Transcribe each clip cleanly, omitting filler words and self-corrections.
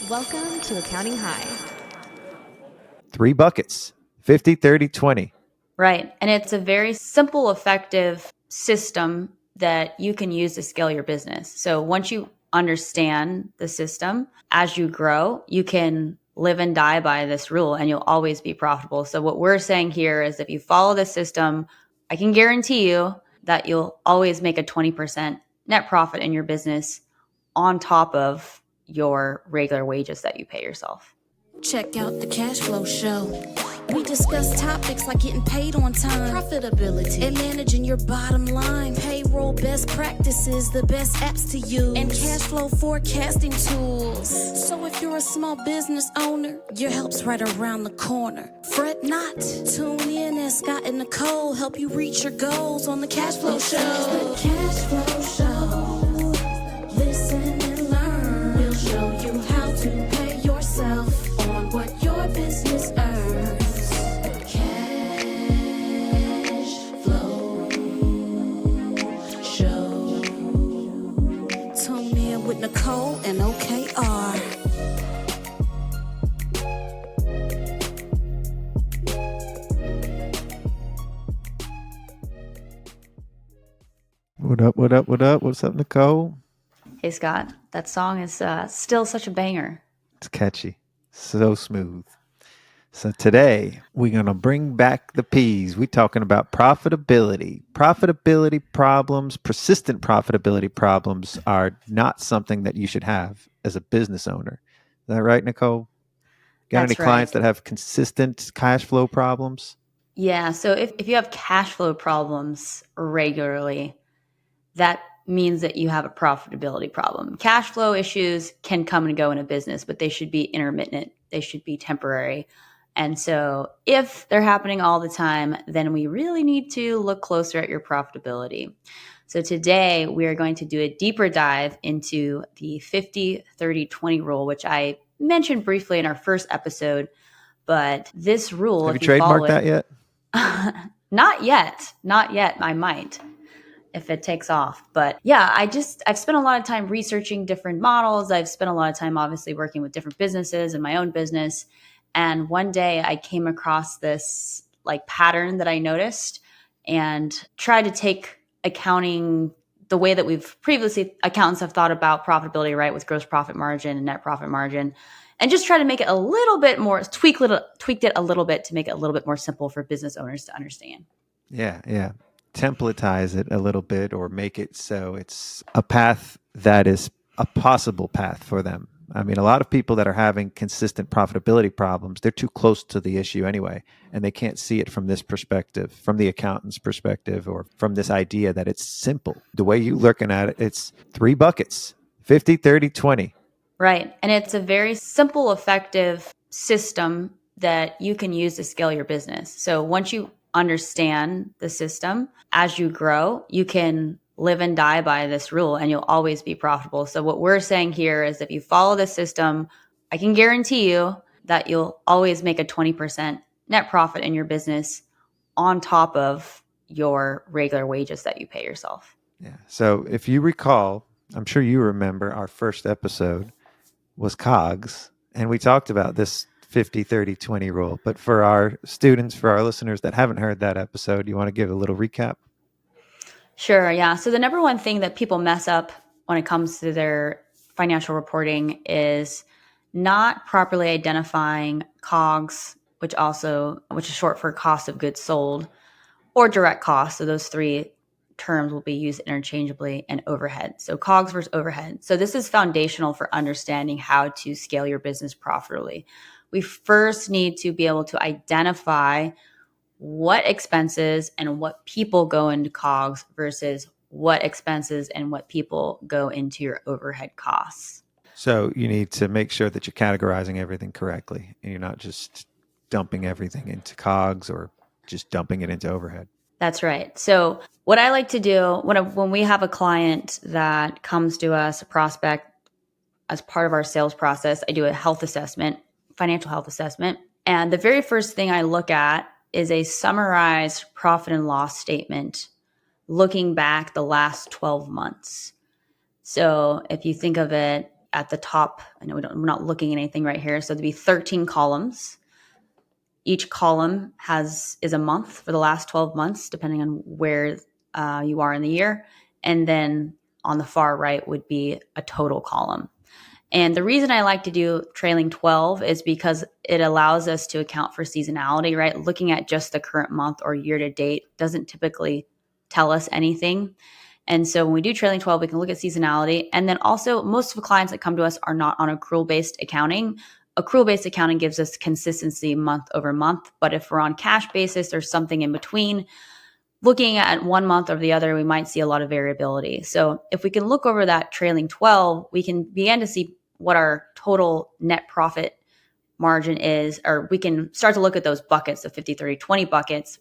Welcome to Accounting High. 3 buckets, 50, 30, 20. Right. And it's a very simple, effective system that you can use to scale your business. So once you understand the system, as you grow, you can live and die by this rule and you'll always be profitable. So what we're saying here is if you follow the system, I can guarantee you that you'll always make a 20% net profit in your business on top of your regular wages that you pay yourself. Check out the Cashflow show. We discuss topics like getting paid on time, profitability, and managing your bottom line, payroll best practices, the best apps to use, and cash flow forecasting tools. So if you're a small business owner, your help's right around the corner. Fret not. Tune in as Scott and Nikole help you reach your goals on the Cashflow show. The Cashflow show. Listen and learn. We'll show you how to pay yourself on what your business earns. With Nikole and OKR. What up, what up, what up? What's up, Nikole? Hey, Scott, that song is still such a banger. It's catchy. So smooth. So today, we're going to bring back the P's. We're talking about profitability. Profitability problems, persistent profitability problems are not something that you should have as a business owner. Is that right, Nikole? Got That's any clients that have consistent cash flow problems? Yeah, so if you have cash flow problems regularly, that means that you have a profitability problem. Cash flow issues can come and go in a business, but they should be intermittent. They should be temporary. And so if they're happening all the time, then we really need to look closer at your profitability. So today we are going to do a deeper dive into the 50, 30, 20 rule, which I mentioned briefly in our first episode. But this rule, have you trademarked that yet? Not yet. I might if it takes off. But yeah, I've spent a lot of time researching different models. I've spent a lot of time obviously working with different businesses and my own business. And one day I came across this like pattern that I noticed and tried to take accounting the way that we've previously accountants have thought about profitability, right, with gross profit margin and net profit margin, and just try to make it a little bit more, tweaked it a little bit to make it a little bit more simple for business owners to understand. Yeah. Templatize it a little bit or make it so it's a path that is a possible path for them. I mean, a lot of people that are having consistent profitability problems, they're too close to the issue anyway, and they can't see it from this perspective, from the accountant's perspective, or from this idea that it's simple. The way you're looking at it, it's 3 buckets, 50, 30, 20. Right. And it's a very simple, effective system that you can use to scale your business. So once you understand the system, as you grow, you can live and die by this rule and you'll always be profitable. So what we're saying here is if you follow the system, I can guarantee you that you'll always make a 20% net profit in your business on top of your regular wages that you pay yourself. Yeah. So if you recall, I'm sure you remember our first episode was COGS, and we talked about this 50, 30, 20 rule. But for our students, for our listeners that haven't heard that episode, you want to give a little recap? Sure. Yeah. So the number one thing that people mess up when it comes to their financial reporting is not properly identifying COGS, which is short for cost of goods sold, or direct costs. So those three terms will be used interchangeably, and overhead. So COGS versus overhead. So this is foundational for understanding how to scale your business profitably. We first need to be able to identify what expenses and what people go into COGS versus what expenses and what people go into your overhead costs. So you need to make sure that you're categorizing everything correctly and you're not just dumping everything into COGS or just dumping it into overhead. That's right. So what I like to do when we have a client that comes to us, a prospect, as part of our sales process, I do a health assessment, financial health assessment. And the very first thing I look at is a summarized profit and loss statement looking back the last 12 months. So if you think of it at the top, I know we're not looking at anything right here. So there'd be 13 columns. Each column is a month for the last 12 months, depending on where you are in the year. And then on the far right would be a total column. And the reason I like to do trailing 12 is because it allows us to account for seasonality, right? Looking at just the current month or year to date doesn't typically tell us anything. And so when we do trailing 12, we can look at seasonality. And then also most of the clients that come to us are not on accrual-based accounting. Accrual-based accounting gives us consistency month over month. But if we're on cash basis or something in between, looking at one month or the other, we might see a lot of variability. So if we can look over that trailing 12, we can begin to see what our total net profit margin is, or we can start to look at those buckets, the 50, 30, 20 buckets,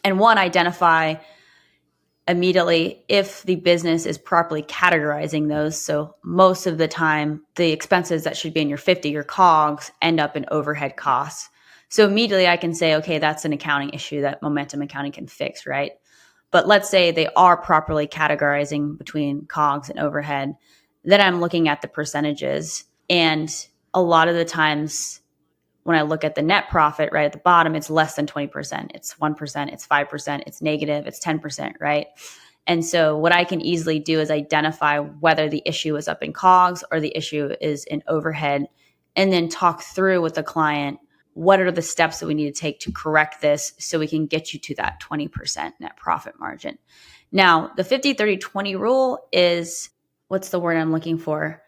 and one, identify immediately if the business is properly categorizing those. So most of the time, the expenses that should be in your 50, your COGS, end up in overhead costs. So immediately I can say, okay, that's an accounting issue that Momentum Accounting can fix, right? But let's say they are properly categorizing between COGS and overhead. Then I'm looking at the percentages. And a lot of the times when I look at the net profit right at the bottom, it's less than 20%. It's 1%, it's 5%, it's negative, it's 10%, right? And so what I can easily do is identify whether the issue is up in COGS or the issue is in overhead, and then talk through with the client, what are the steps that we need to take to correct this so we can get you to that 20% net profit margin. Now, the 50, 30, 20 rule is, what's the word I'm looking for?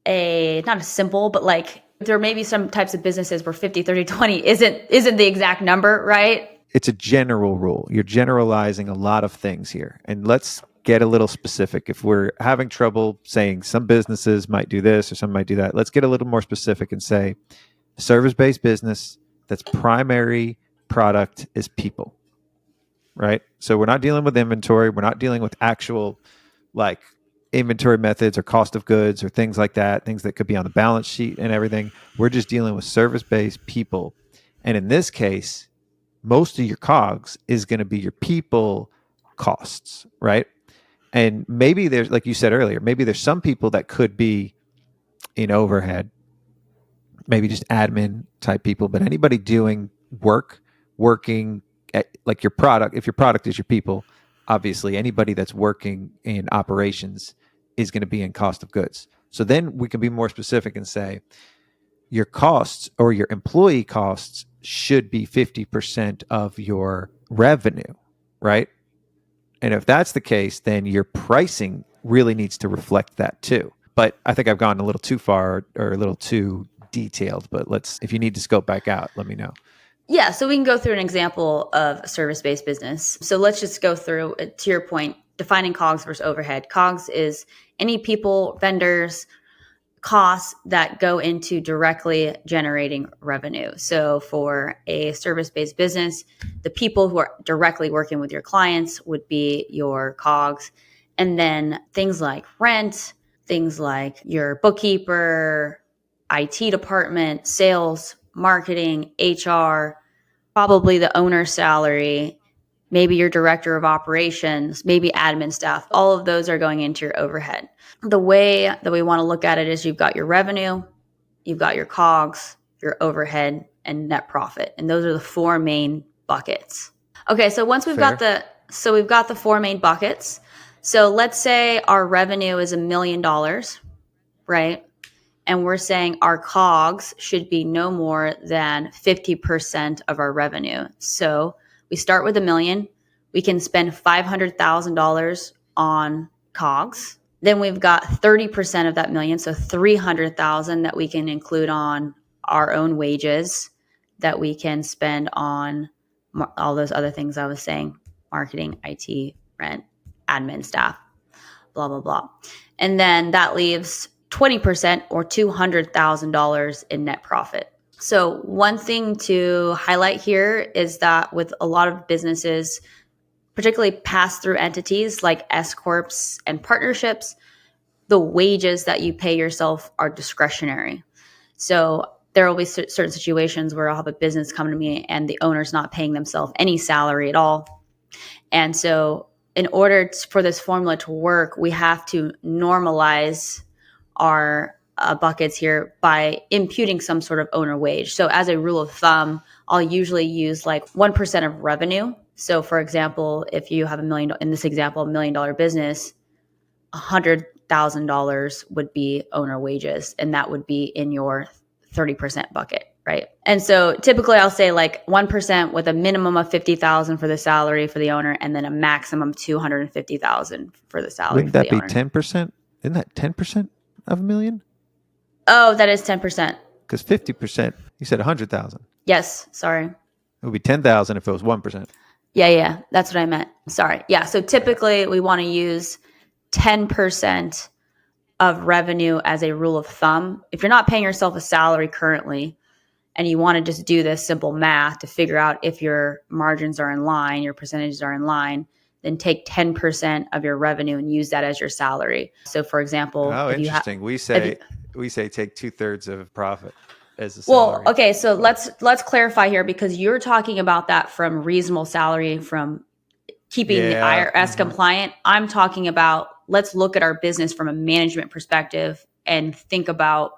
Not a simple, but like there may be some types of businesses where 50, 30, 20 isn't the exact number, right? It's a general rule. You're generalizing a lot of things here. And let's get a little specific. If we're having trouble saying some businesses might do this or some might do that, let's get a little more specific and say service-based business that's primary product is people, right? So we're not dealing with inventory. We're not dealing with actual like inventory methods or cost of goods or things like that, things that could be on the balance sheet and everything. We're just dealing with service-based people. And in this case, most of your COGS is going to be your people costs, right? And maybe there's, like you said earlier, maybe there's some people that could be in overhead, maybe just admin type people, but anybody doing working at like your product, if your product is your people, obviously anybody that's working in operations is going to be in cost of goods. So then we can be more specific and say your costs or your employee costs should be 50% of your revenue, right? And if that's the case, then your pricing really needs to reflect that too. But I think I've gone a little too far or a little too detailed, but if you need to scope back out, let me know. Yeah, so we can go through an example of a service-based business. So let's just go through, to your point, defining COGS versus overhead. COGS is any people, vendors, costs that go into directly generating revenue. So for a service-based business, the people who are directly working with your clients would be your COGS. And then things like rent, things like your bookkeeper, IT department, sales, marketing, HR, probably the owner's salary, maybe your director of operations, maybe admin staff. All of those are going into your overhead. The way that we want to look at it is you've got your revenue, you've got your COGS, your overhead, and net profit. And those are the four main buckets. Okay, so once we've got the four main buckets. So let's say our revenue is $1 million, right? And we're saying our COGS should be no more than 50% of our revenue. So we start with $1 million. We can spend $500,000 on COGS. Then we've got 30% of that million, so $300,000 that we can include on our own wages, that we can spend on all those other things I was saying, marketing, IT, rent, admin staff, blah, blah, blah. And then that leaves 20% or $200,000 in net profit. So one thing to highlight here is that with a lot of businesses, particularly pass-through entities like S-corps and partnerships, the wages that you pay yourself are discretionary. So there will be certain situations where I'll have a business come to me and the owner's not paying themselves any salary at all. And so in order for this formula to work, we have to normalize our buckets here by imputing some sort of owner wage. So as a rule of thumb, I'll usually use like 1% of revenue. So for example, if you have in this example, $1 million business, $100,000 would be owner wages, and that would be in your 30% bucket, right? And so typically I'll say like 1% with a minimum of 50,000 for the salary for the owner, and then a maximum 250,000 for the salary. Wouldn't that be 10%? Isn't that 10% of a million? Oh, that is 10%. Because 50%, you said 100,000. Yes, sorry. It would be 10,000 if it was 1%. Yeah, that's what I meant. Sorry. Yeah, so typically we want to use 10% of revenue as a rule of thumb. If you're not paying yourself a salary currently and you want to just do this simple math to figure out if your margins are in line, your percentages are in line, then take 10% of your revenue and use that as your salary. So for example, interesting. We say take 2/3 of profit as a salary. Well, okay, so let's clarify here, because you're talking about that from reasonable salary, from keeping the IRS compliant. I'm talking about, let's look at our business from a management perspective and think about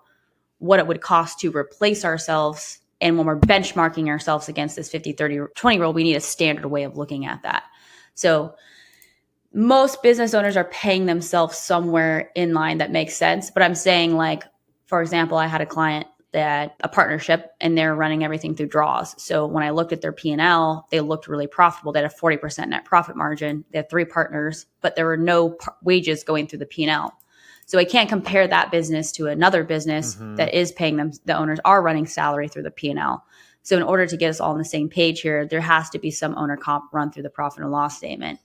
what it would cost to replace ourselves. And when we're benchmarking ourselves against this 50-30-20 rule, we need a standard way of looking at that. So most business owners are paying themselves somewhere in line that makes sense. But I'm saying, like, for example, I had a client that a partnership, and they're running everything through draws. So when I looked at their P&L, they looked really profitable. They had a 40% net profit margin. They had 3 partners, but there were no wages going through the P&L. So I can't compare that business to another business that is paying them. The owners are running salary through the P&L. So in order to get us all on the same page here, there has to be some owner comp run through the profit and loss statement.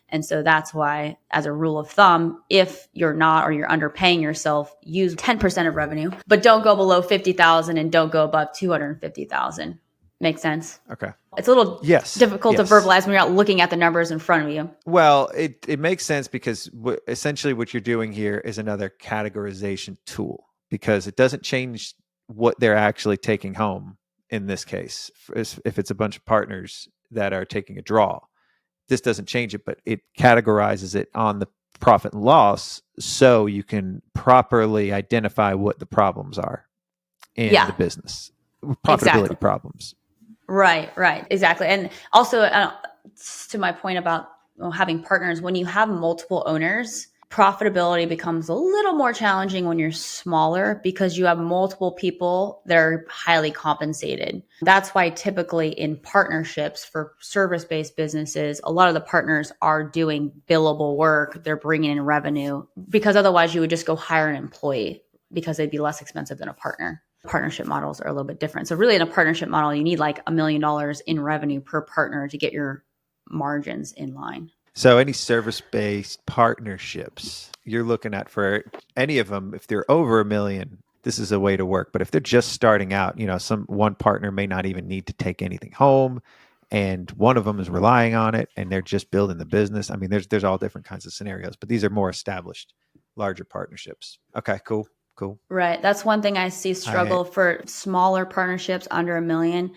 And so that's why, as a rule of thumb, if you're not, or you're underpaying yourself, use 10% of revenue, but don't go below 50,000 and don't go above 250,000. Make sense? Okay. It's a little difficult to verbalize when you're not looking at the numbers in front of you. Well, it makes sense, because essentially what you're doing here is another categorization tool, because it doesn't change what they're actually taking home in this case. If it's a bunch of partners that are taking a draw, this doesn't change it, but it categorizes it on the profit and loss, so you can properly identify what the problems are in the business. Profitability problems. Right, exactly. And also, to my point about having partners, when you have multiple owners, profitability becomes a little more challenging when you're smaller, because you have multiple people that are highly compensated. That's why typically in partnerships for service-based businesses, a lot of the partners are doing billable work. They're bringing in revenue, because otherwise you would just go hire an employee, because they'd be less expensive than a partner. Partnership models are a little bit different. So really, in a partnership model, you need like $1 million in revenue per partner to get your margins in line. So any service-based partnerships you're looking at, for any of them, if they're over $1 million, this is a way to work. But if they're just starting out, one partner may not even need to take anything home, and one of them is relying on it, and they're just building the business. I mean, there's all different kinds of scenarios, but these are more established, larger partnerships. Okay, cool. Right. That's one thing I see struggle for smaller partnerships under $1 million,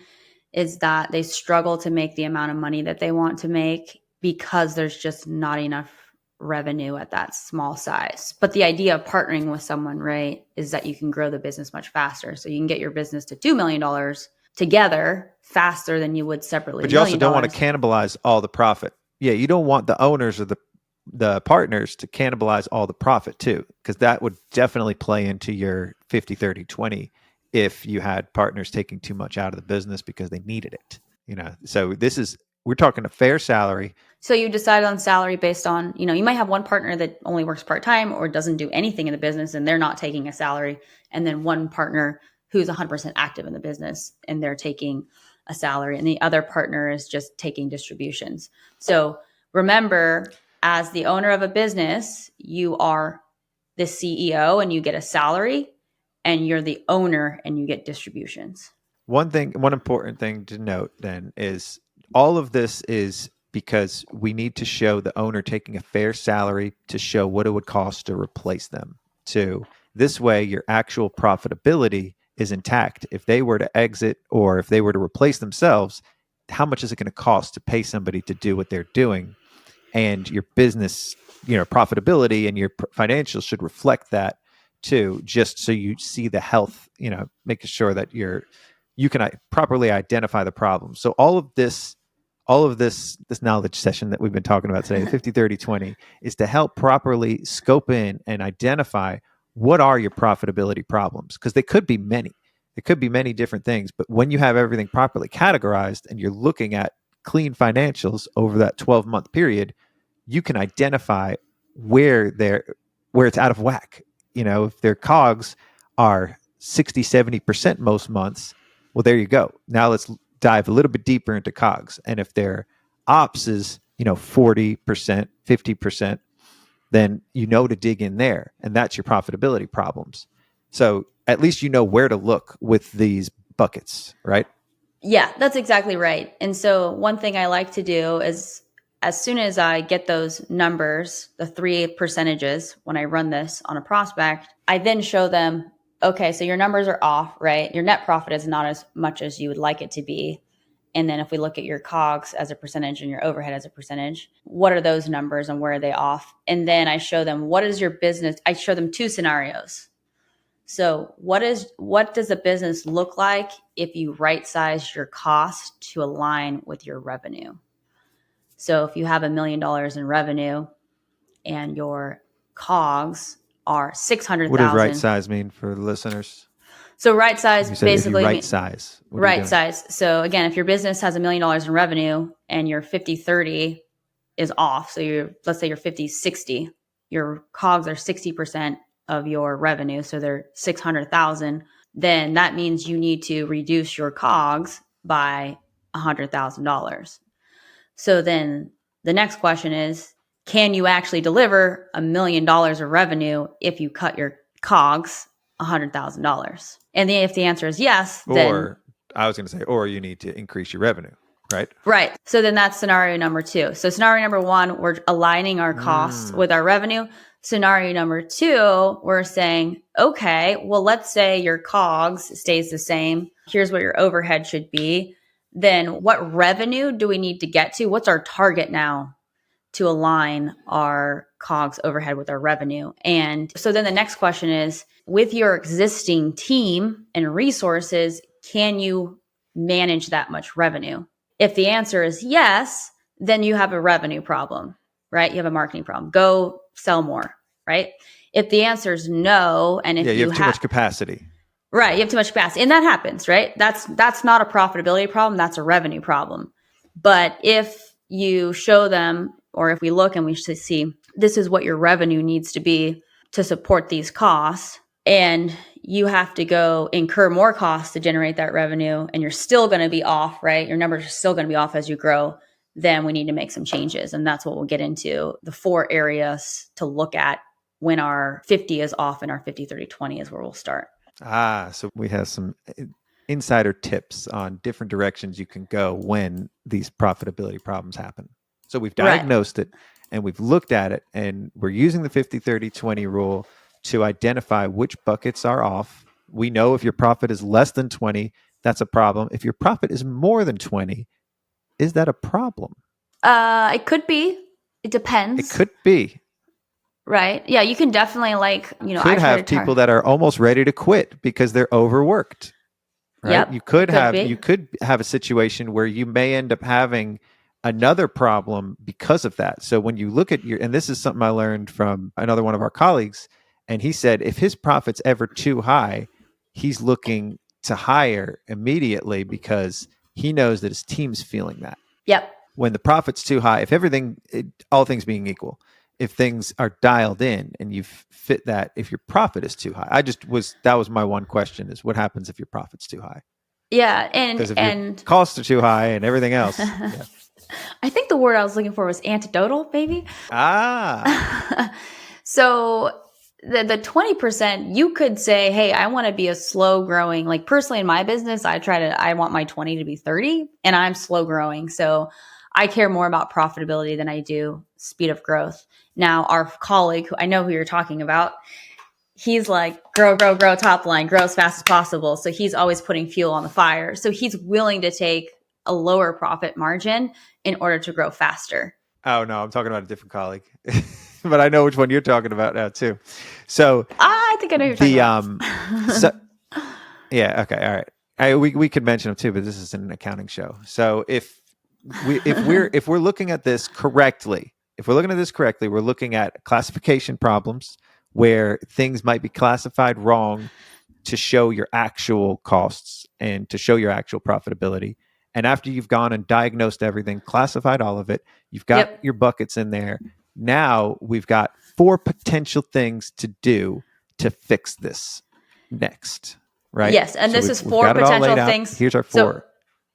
is that they struggle to make the amount of money that they want to make, because there's just not enough revenue at that small size. But the idea of partnering with someone, right, is that you can grow the business much faster. So you can get your business to $2 million together faster than you would separately. But you also don't want to cannibalize all the profit. Yeah, you don't want the owners or the partners to cannibalize all the profit too, because that would definitely play into your 50-30-20 if you had partners taking too much out of the business because they needed it. So we're talking a fair salary. So you decide on salary based on, you might have one partner that only works part-time or doesn't do anything in the business, and they're not taking a salary. And then one partner who's 100% active in the business, and they're taking a salary. And the other partner is just taking distributions. So remember, as the owner of a business, you are the CEO and you get a salary, and you're the owner and you get distributions. One important thing to note then is all of this is because we need to show the owner taking a fair salary to show what it would cost to replace them. So this way, your actual profitability is intact. If they were to exit, or if they were to replace themselves, how much is it going to cost to pay somebody to do what they're doing? And your business, profitability and your financials should reflect that too, just so you see the health, making sure that you can properly identify the problem. So all of this knowledge session that we've been talking about today, the 50-30-20, is to help properly scope in and identify what are your profitability problems, because they could be many. It could be many different things, but when you have everything properly categorized and you're looking at clean financials over that 12-month period, you can identify where it's out of whack. If their COGS are 60-70% most months, well, there you go. Now let's dive a little bit deeper into COGS. And if their ops is 40%, 50%, then to dig in there, and that's your profitability problems. So at least where to look with these buckets, right? Yeah, that's exactly right. And so one thing I like to do is, as soon as I get those numbers, the 3 percentages, when I run this on a prospect, I then show them, okay, so your numbers are off, right? Your net profit is not as much as you would like it to be. And then if we look at your COGS as a percentage and your overhead as a percentage, what are those numbers and where are they off? And then I show them, what is your business? I show them 2 scenarios. So what does a business look like if you right-size your cost to align with your revenue? So if you have $1 million in revenue and your COGS are $600,000. What does right size mean for the listeners? So right size basically right size. Right size. So again, if your business has $1 million in revenue and your 50-30 is off, so let's say you're 50-60, your COGS are 60% of your revenue, so they're 600,000, then that means you need to reduce your COGS by $100,000. So then the next question is, can you actually deliver $1 million of revenue if you cut your COGS $100,000? And then if the answer is yes, then or you need to increase your revenue, right? Right. So then that's scenario number 2. So scenario number 1, we're aligning our costs with our revenue. Scenario number 2, we're saying, okay, well, let's say your COGS stays the same. Here's what your overhead should be. Then what revenue do we need to get to? What's our target now to align our COGS overhead with our revenue? And so then the next question is, with your existing team and resources, can you manage that much revenue? If the answer is yes, then you have a revenue problem, right? You have a marketing problem. Go sell more, right? If the answer is no, and if you have too much capacity. Right, you have too much capacity. And that happens, right? That's not a profitability problem, that's a revenue problem. But if you show them, or if we look and we see this is what your revenue needs to be to support these costs, and you have to go incur more costs to generate that revenue, and you're still going to be off, right? Your numbers are still going to be off as you grow, then we need to make some changes. And that's what we'll get into, the 4 areas to look at when our 50 is off and our 50-30-20 is where we'll start. So we have some insider tips on different directions you can go when these profitability problems happen. So we've diagnosed it and we've looked at it, and we're using the 50-30-20 rule to identify which buckets are off. We know if your profit is less than 20, that's a problem. If your profit is more than 20, is that a problem? It could be. It depends. It could be. Right. Yeah, you can definitely could have people that are almost ready to quit because they're overworked. Right? Yep, you could have a situation where you may end up having another problem because of that. So when you look at and this is something I learned from another one of our colleagues, and he said if his profit's ever too high, he's looking to hire immediately because he knows that his team's feeling that. Yep. When the profit's too high, all things being equal, if things are dialed in and you fit that, if your profit is too high. That was my one question, is what happens if your profit's too high? Yeah. Because if your costs are too high and everything else. Yeah. I think the word I was looking for was antidotal, maybe. So the 20%, you could say, hey, I want to be a slow growing, like personally in my business, I want my 20 to be 30 and I'm slow growing. So I care more about profitability than I do speed of growth. Now, our colleague, who I know who you're talking about, he's like, grow, top line, grow as fast as possible. So he's always putting fuel on the fire. So he's willing to take a lower profit margin in order to grow faster. Oh, no, I'm talking about a different colleague. but I know which one you're talking about now too. So I think I know who you're talking about. so yeah, okay, all right. We could mention them too, but this is an accounting show. So if we're looking at this correctly, we're looking at classification problems where things might be classified wrong to show your actual costs and to show your actual profitability. And after you've gone and diagnosed everything, classified all of it, you've got Yep. your buckets in there. Now we've got 4 potential things to do to fix this next, right? Yes, and So this we've- is we've 4 got it all laid potential out. things. Here's our 4.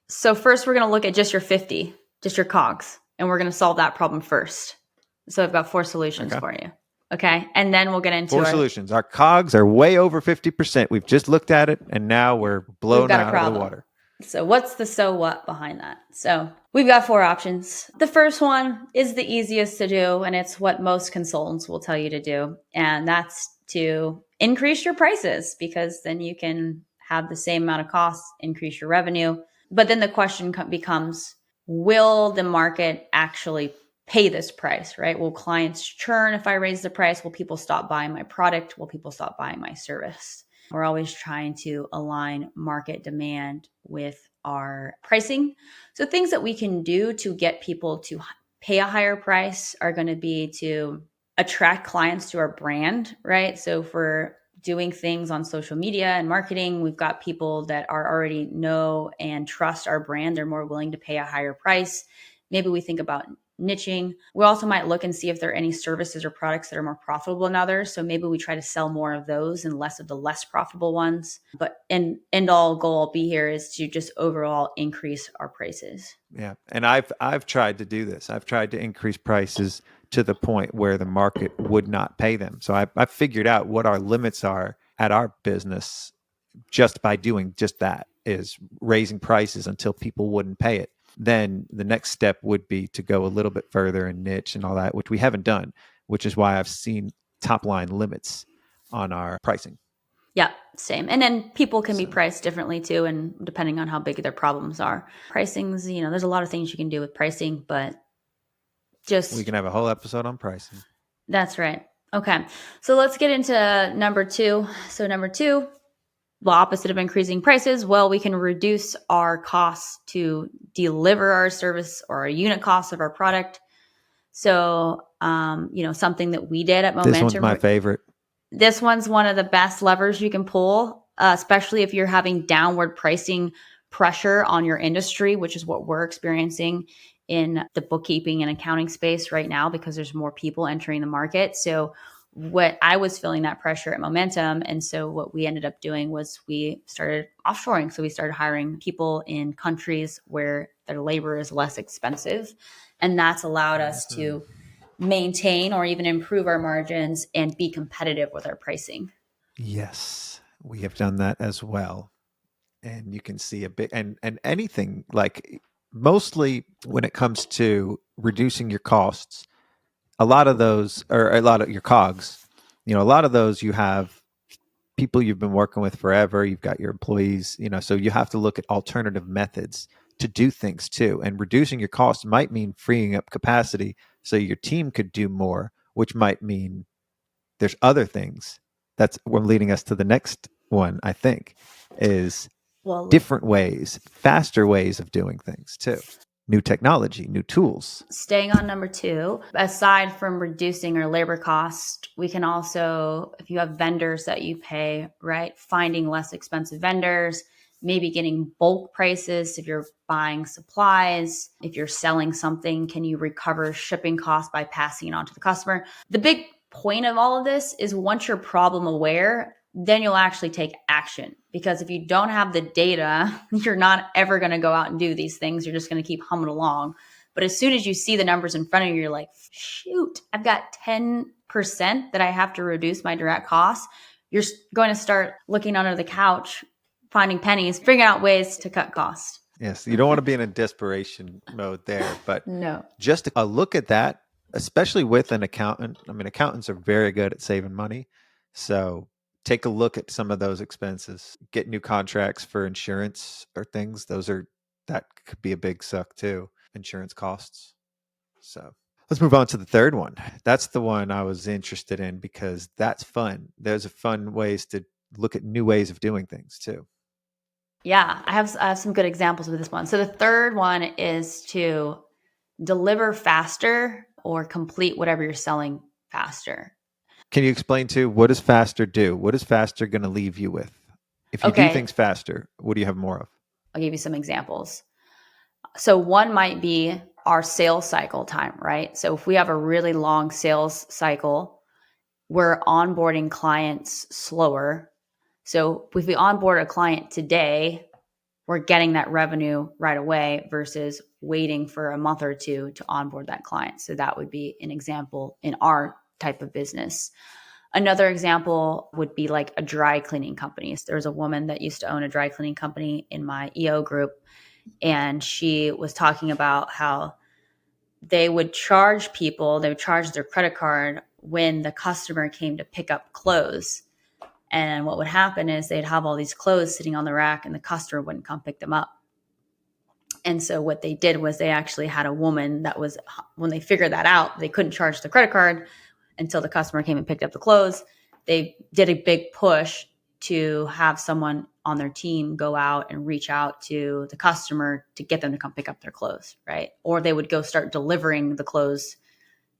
So first we're going to look at just your 50, just your COGS, and we're going to solve that problem first. So I've got 4 solutions for you. Okay. And then we'll get into 4 solutions. Our COGS are way over 50%. We've just looked at it and now we're blown out of the water. So what's the so what behind that? So we've got 4 options. The first one is the easiest to do, and it's what most consultants will tell you to do. And that's to increase your prices, because then you can have the same amount of costs, increase your revenue. But then the question becomes, will the market actually pay this price, right? Will clients churn if I raise the price? Will people stop buying my product? Will people stop buying my service? We're always trying to align market demand with our pricing. So things that we can do to get people to pay a higher price are going to be to attract clients to our brand, right? So if we're doing things on social media and marketing, we've got people that are already know and trust our brand. They're more willing to pay a higher price. Maybe we think about niching. We also might look and see if there are any services or products that are more profitable than others. So maybe we try to sell more of those and less of the less profitable ones. But end all goal will be here is to just overall increase our prices. Yeah. And I've tried to do this. I've tried to increase prices to the point where the market would not pay them. So I've figured out what our limits are at our business just by doing just that, is raising prices until people wouldn't pay it. Then the next step would be to go a little bit further and niche and all that, which we haven't done, which is why I've seen top line limits on our pricing. Yeah, same. And then people can be priced differently too, and depending on how big their problems are. Pricing's, there's a lot of things you can do with pricing, but we can have a whole episode on pricing. That's right. Okay. So let's get into number 2. So number 2, the opposite of increasing prices, well, we can reduce our costs to deliver our service or our unit costs of our product. So, something that we did at Momentum. This one's my favorite. This one's one of the best levers you can pull, especially if you're having downward pricing pressure on your industry, which is what we're experiencing in the bookkeeping and accounting space right now, because there's more people entering the market. So what I was feeling that pressure at Momentum. And so what we ended up doing was we started offshoring. So we started hiring people in countries where their labor is less expensive. And that's allowed us to maintain or even improve our margins and be competitive with our pricing. Yes, we have done that as well. And you can see a bit, and anything like, mostly when it comes to reducing your costs, a lot of those, or a lot of your COGS, a lot of those, you have people you've been working with forever. You've got your employees, so you have to look at alternative methods to do things too. And reducing your costs might mean freeing up capacity so your team could do more, which might mean there's other things. That's leading us to the next one, I think, is different ways, faster ways of doing things too. New technology, new tools. Staying on number 2, aside from reducing our labor cost, we can also, if you have vendors that you pay, right, finding less expensive vendors, maybe getting bulk prices. If you're buying supplies, if you're selling something, can you recover shipping costs by passing it on to the customer? The big point of all of this is once you're problem aware, then you'll actually take action. Because if you don't have the data, you're not ever going to go out and do these things. You're just going to keep humming along. But as soon as you see the numbers in front of you, you're like, shoot, I've got 10% that I have to reduce my direct costs. You're going to start looking under the couch, finding pennies, figuring out ways to cut costs. Yes, you don't want to be in a desperation mode there, but no, just a look at that, especially with an accountant. I mean, accountants are very good at saving money. So take a look at some of those expenses. Get new contracts for insurance or things. That could be a big suck too. Insurance costs. So Let's move on to the third one. That's the one I was interested in because that's fun. There's a fun ways to look at new ways of doing things too. Yeah, I have some good examples with this one. So the third one is to deliver faster or complete whatever you're selling faster. Can you explain to what does faster do? What is faster going to leave you with? If you do things faster, what do you have more of? I'll give you some examples. So one might be our sales cycle time, right? So if we have a really long sales cycle, we're onboarding clients slower. So if we onboard a client today, we're getting that revenue right away versus waiting for a month or two to onboard that client. So that would be an example in our type of business. Another example would be like a dry cleaning company. So there's a woman that used to own a dry cleaning company in my EO group, and she was talking about how they would charge their credit card when the customer came to pick up clothes. And what would happen is they'd have all these clothes sitting on the rack and the customer wouldn't come pick them up. And so what they did was they actually had a woman that was, when they figured that out, they couldn't charge the credit card until the customer came and picked up the clothes. They did a big push to have someone on their team go out and reach out to the customer to get them to come pick up their clothes, right? Or they would go start delivering the clothes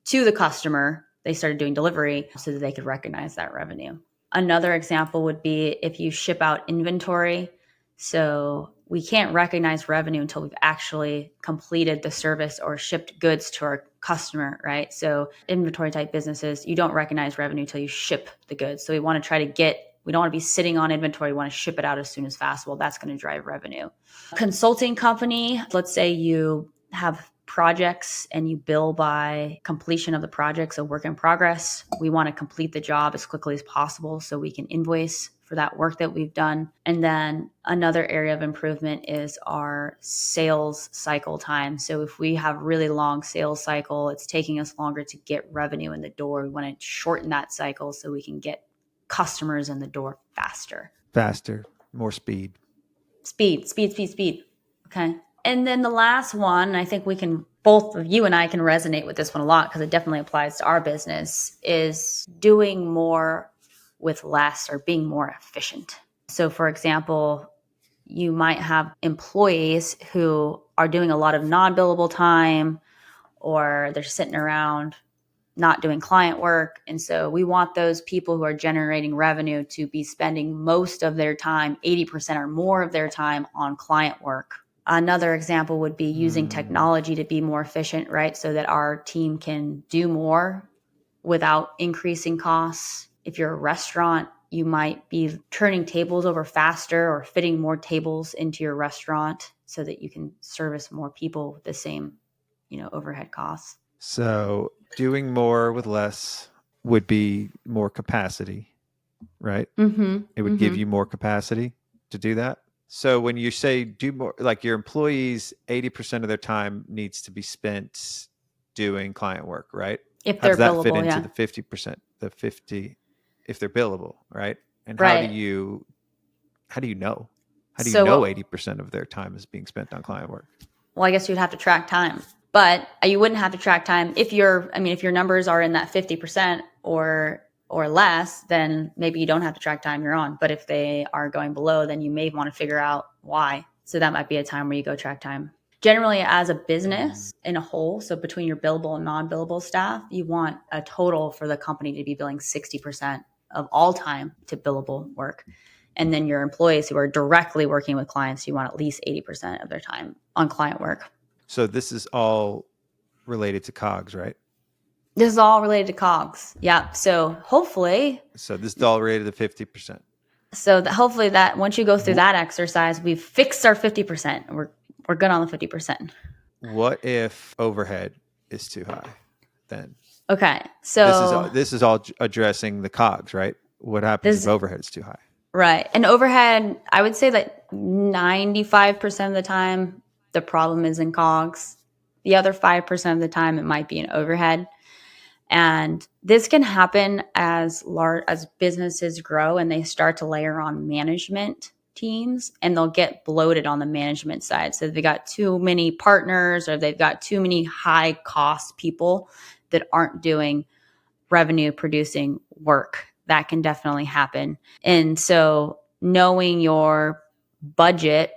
to the customer. They started doing delivery so that they could recognize that revenue. Another example would be if you ship out inventory. So we can't recognize revenue until we've actually completed the service or shipped goods to our customer, right? So inventory type businesses, you don't recognize revenue until you ship the goods. So we want to we don't want to be sitting on inventory. We want to ship it out as soon as possible. That's going to drive revenue. Consulting company, let's say you have projects and you bill by completion of the project, so work in progress. We want to complete the job as quickly as possible so we can invoice for that work that we've done. And then another area of improvement is our sales cycle time. So if we have really long sales cycle, it's taking us longer to get revenue in the door. We want to shorten that cycle so we can get customers in the door faster. Faster, more speed. Speed. Okay. And then the last one, I think both of you and I can resonate with this one a lot because it definitely applies to our business, is doing more with less or being more efficient. So for example, you might have employees who are doing a lot of non-billable time, or they're sitting around not doing client work. And so we want those people who are generating revenue to be spending most of their time, 80% or more of their time, on client work. Another example would be using technology to be more efficient, right? So that our team can do more without increasing costs. If you're a restaurant, you might be turning tables over faster or fitting more tables into your restaurant so that you can service more people with the same, overhead costs. So doing more with less would be more capacity, right? Mm-hmm. It would give you more capacity to do that. So when you say do more, like your employees, 80% of their time needs to be spent doing client work, right? If they're How does billable, that fit into yeah. the 50%, the 50, if they're billable, right? And Right. how do you know? How do you So, know 80% of their time is being spent on client work? Well, I guess you'd have to track time, but you wouldn't have to track time if your numbers are in that 50% or less, then maybe you don't have to track time you're on. But if they are going below, then you may want to figure out why. So that might be a time where you go track time. Generally, as a business in a whole, so between your billable and non-billable staff, you want a total for the company to be billing 60% of all time to billable work. And then your employees who are directly working with clients, you want at least 80% of their time on client work. So this is all related to COGS, right? This is all related to COGS. Yeah. So hopefully. So this is all related to 50%. So hopefully that once you go through that exercise, we've fixed our 50%. We're good on the 50%. What if overhead is too high then? Okay. So this is all addressing the COGS, right? What happens if overhead is too high? Right. And overhead, I would say that 95% of the time, the problem is in COGS. The other 5% of the time, it might be in overhead. And this can happen as businesses grow and they start to layer on management teams and they'll get bloated on the management side. So they've got too many partners or they've got too many high cost people that aren't doing revenue producing work. That can definitely happen. And so knowing your budget,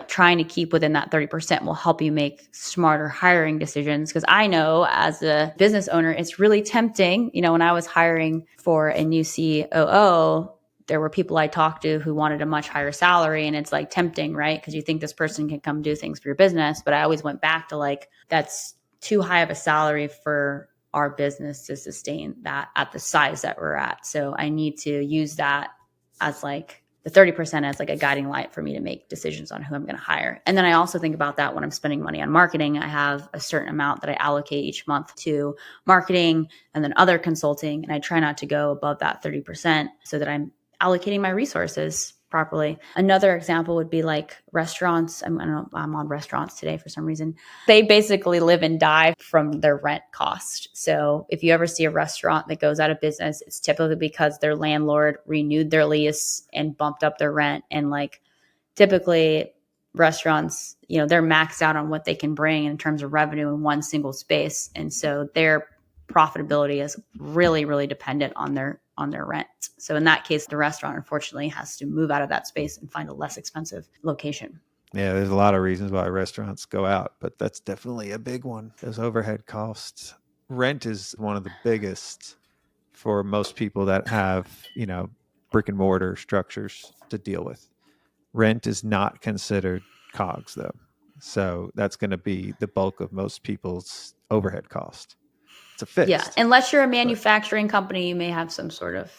trying to keep within that 30% will help you make smarter hiring decisions. Because I know as a business owner, it's really tempting. When I was hiring for a new COO, there were people I talked to who wanted a much higher salary. And it's like tempting, right? Because you think this person can come do things for your business. But I always went back to like, that's too high of a salary for our business to sustain that at the size that we're at. So I need to use that as like the 30% as like a guiding light for me to make decisions on who I'm going to hire. And then I also think about that when I'm spending money on marketing. I have a certain amount that I allocate each month to marketing and then other consulting. And I try not to go above that 30% so that I'm allocating my resources properly. Another example would be like restaurants. I'm on restaurants today for some reason. They basically live and die from their rent cost. So if you ever see a restaurant that goes out of business, it's typically because their landlord renewed their lease and bumped up their rent. And like typically restaurants, they're maxed out on what they can bring in terms of revenue in one single space. And so their profitability is really, really dependent on their rent. So in that case, the restaurant unfortunately has to move out of that space and find a less expensive location. Yeah, there's a lot of reasons why restaurants go out, but that's definitely a big one. Those overhead costs. Rent is one of the biggest for most people that have, brick and mortar structures to deal with. Rent is not considered COGS though. So that's going to be the bulk of most people's overhead cost. It's a fixed. Yeah, unless you're a manufacturing company, you may have some sort of,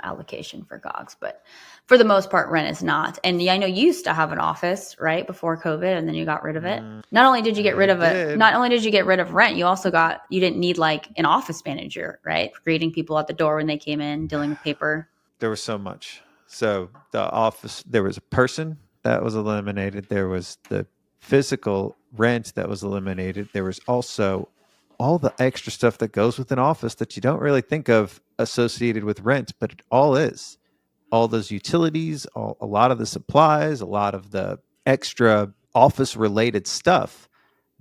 allocation for COGS. But for the most part, rent is not. And I know you used to have an office, right, before COVID, and then you got rid of it. Not only did you get rid of it, not only did you get rid of rent, you also you didn't need like an office manager, right? Greeting people at the door when they came in, dealing with paper. There was so much. So the office, there was a person that was eliminated. There was the physical rent that was eliminated. There was also all the extra stuff that goes with an office that you don't really think of associated with rent, but it all is. All those utilities, a lot of the supplies, a lot of the extra office related stuff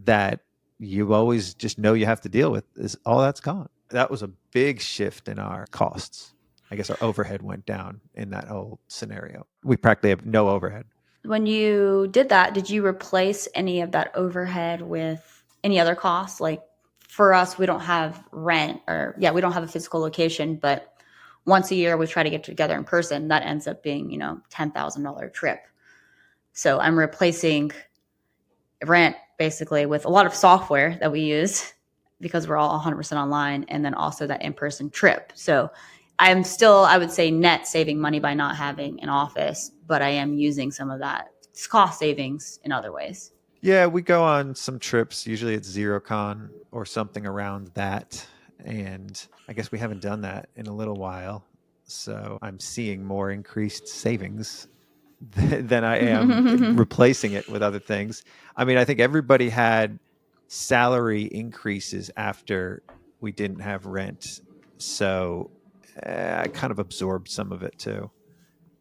that you always just know you have to deal with, is all that's gone. That was a big shift in our costs. I guess our overhead went down in that whole scenario. We practically have no overhead. When you did that, did you replace any of that overhead with any other costs? Like for us, we don't have rent we don't have a physical location, but once a year we try to get together in person. That ends up being, $10,000 trip. So I'm replacing rent basically with a lot of software that we use because we're all 100% online, and then also that in-person trip. So I'm still, I would say, net saving money by not having an office, but I am using some of that cost savings in other ways. Yeah, we go on some trips. Usually it's ZeroCon or something around that. And I guess we haven't done that in a little while. So I'm seeing more increased savings than I am replacing it with other things. I mean, I think everybody had salary increases after we didn't have rent. So I kind of absorbed some of it too.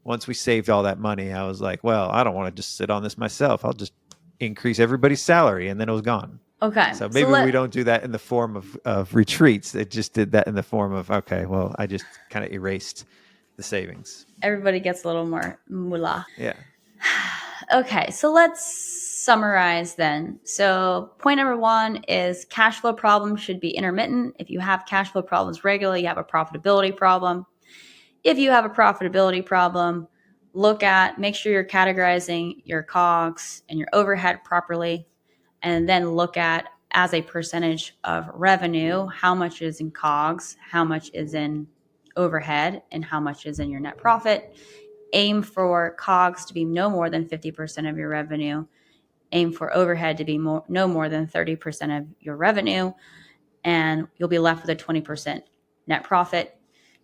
Once we saved all that money, I was like, well, I don't want to just sit on this myself. I'll just increase everybody's salary, and then it was gone. Okay. So maybe we don't do that in the form of retreats. It just did that in the form of, okay, well, I just kind of erased the savings. Everybody gets a little more moolah. Yeah. Okay. So let's summarize then. So point number 1 is cash flow problems should be intermittent. If you have cash flow problems regularly, you have a profitability problem. If you have a profitability problem, make sure you're categorizing your COGS and your overhead properly, and then look at, as a percentage of revenue, how much is in COGS, how much is in overhead, and how much is in your net profit. Aim for COGS to be no more than 50% of your revenue. Aim for overhead to be no more than 30% of your revenue, and you'll be left with a 20% net profit.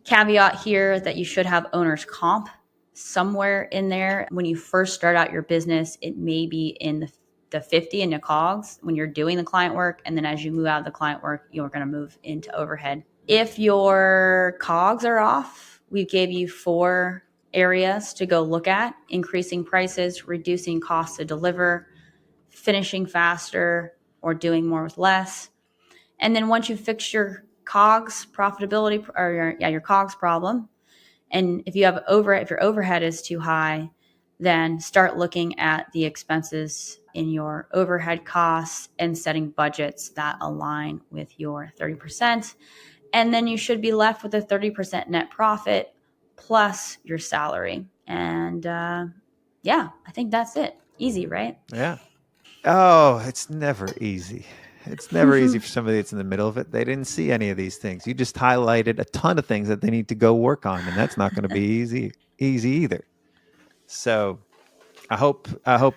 Caveat here that you should have owner's comp somewhere in there. When you first start out your business, it may be in the 50 in the COGS when you're doing the client work. And then as you move out of the client work, you're going to move into overhead. If your COGS are off, we gave you 4 areas to go look at: increasing prices, reducing costs to deliver, finishing faster, or doing more with less. And then once you fix your COGS profitability, or your COGS problem, and if you have if your overhead is too high, then start looking at the expenses in your overhead costs and setting budgets that align with your 30%. And then you should be left with a 30% net profit plus your salary. And I think that's it. Easy, right? Yeah. Oh, it's never easy. It's never easy for somebody that's in the middle of it. They didn't see any of these things. You just highlighted a ton of things that they need to go work on, and that's not going to be easy either. So I hope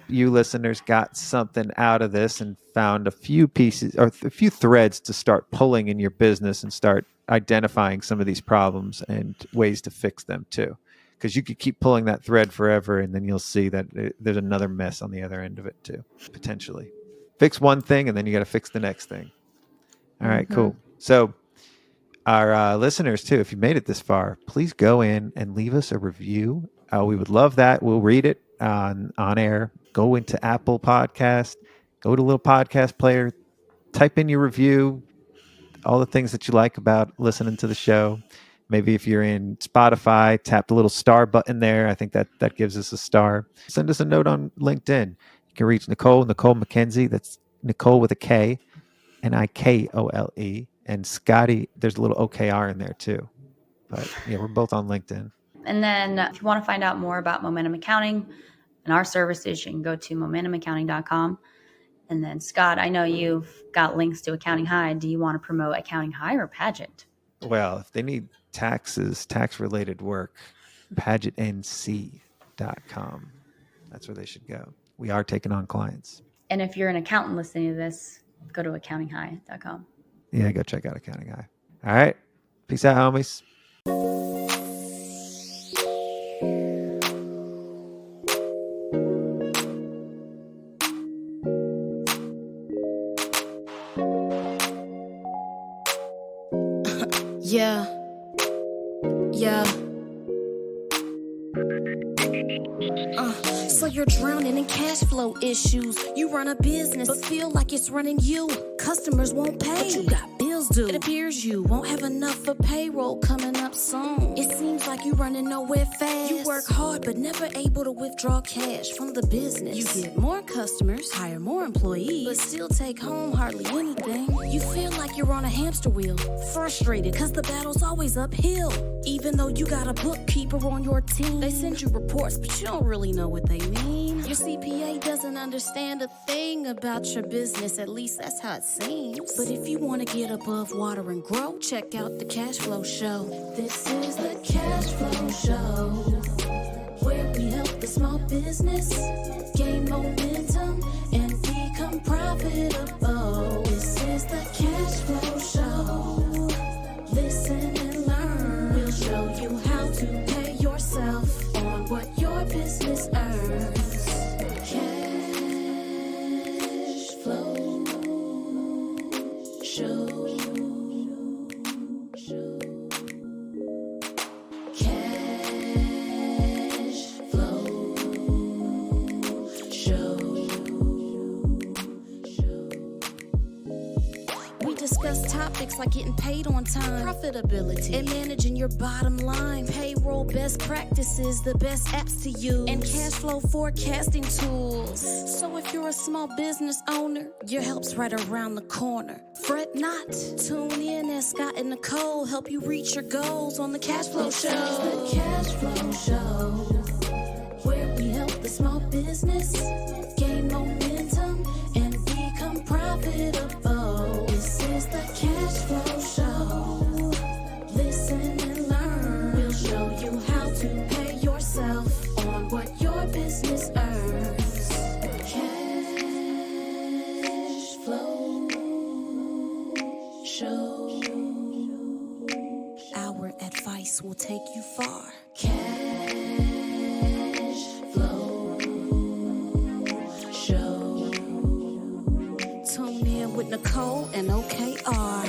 you listeners got something out of this and found a few pieces or a few threads to start pulling in your business and start identifying some of these problems and ways to fix them too. Because you could keep pulling that thread forever, and then you'll see that there's another mess on the other end of it too, potentially. Fix one thing, and then you got to fix the next thing. All right, cool. So our listeners too, if you made it this far, please go in and leave us a review. We would love that. We'll read it on air. Go into Apple Podcast, go to a little podcast player, type in your review, all the things that you like about listening to the show. Maybe if you're in Spotify, tap the little star button there. I think that gives us a star. Send us a note on LinkedIn. You can reach Nikole Mackenzie. That's Nikole with a K, Nikole. And Scotty, there's a little OKR in there too. But yeah, we're both on LinkedIn. And then if you want to find out more about Momentum Accounting and our services, you can go to momentumaccounting.com. And then Scott, I know you've got links to Accounting High. Do you want to promote Accounting High or Padgett? Well, if they need tax-related work, Padgett NC.com. That's where they should go. We are taking on clients. And if you're an accountant listening to this, go to accountinghigh.com. Yeah, go check out Accounting High. All right. Peace out, homies. Yeah. So you're drowning in cash flow issues. You run a business, but feel like it's running you. Customers won't pay, but you got bills due. It appears you won't have enough for payroll coming up soon. It seems like you're running nowhere fast. You work hard, but never able to withdraw cash from the business. You get more customers, hire more employees, but still take home hardly anything. You feel like you're on a hamster wheel, frustrated cause the battle's always uphill. Even though you got a bookkeeper on your team, they send you reports, but you don't really know what they mean. Your CPA doesn't understand a thing about your business, at least that's how it seems. But if you want to get above water and grow, check out the Cashflow Show. This is the Cashflow Show, where we help the small business gain momentum and become profitable. This is the Cashflow Show. Listen and learn. We'll show you how to pay yourself on what your business earns. Cashflow Show. Topics like getting paid on time, profitability, and managing your bottom line, payroll best practices, the best apps to use, and cash flow forecasting tools. So if you're a small business owner, your help's right around the corner. Fret not. Tune in as Scott and Nikole help you reach your goals on the Cashflow Show. The Cashflow Show, where we help the small business gain momentum and become profitable. This is the Cashflow Show. Listen and learn. We'll show you how to pay yourself on what your business earns. Cashflow Show. Our advice will take you far. Cashflow Show. Tune in with Nikole and OKR.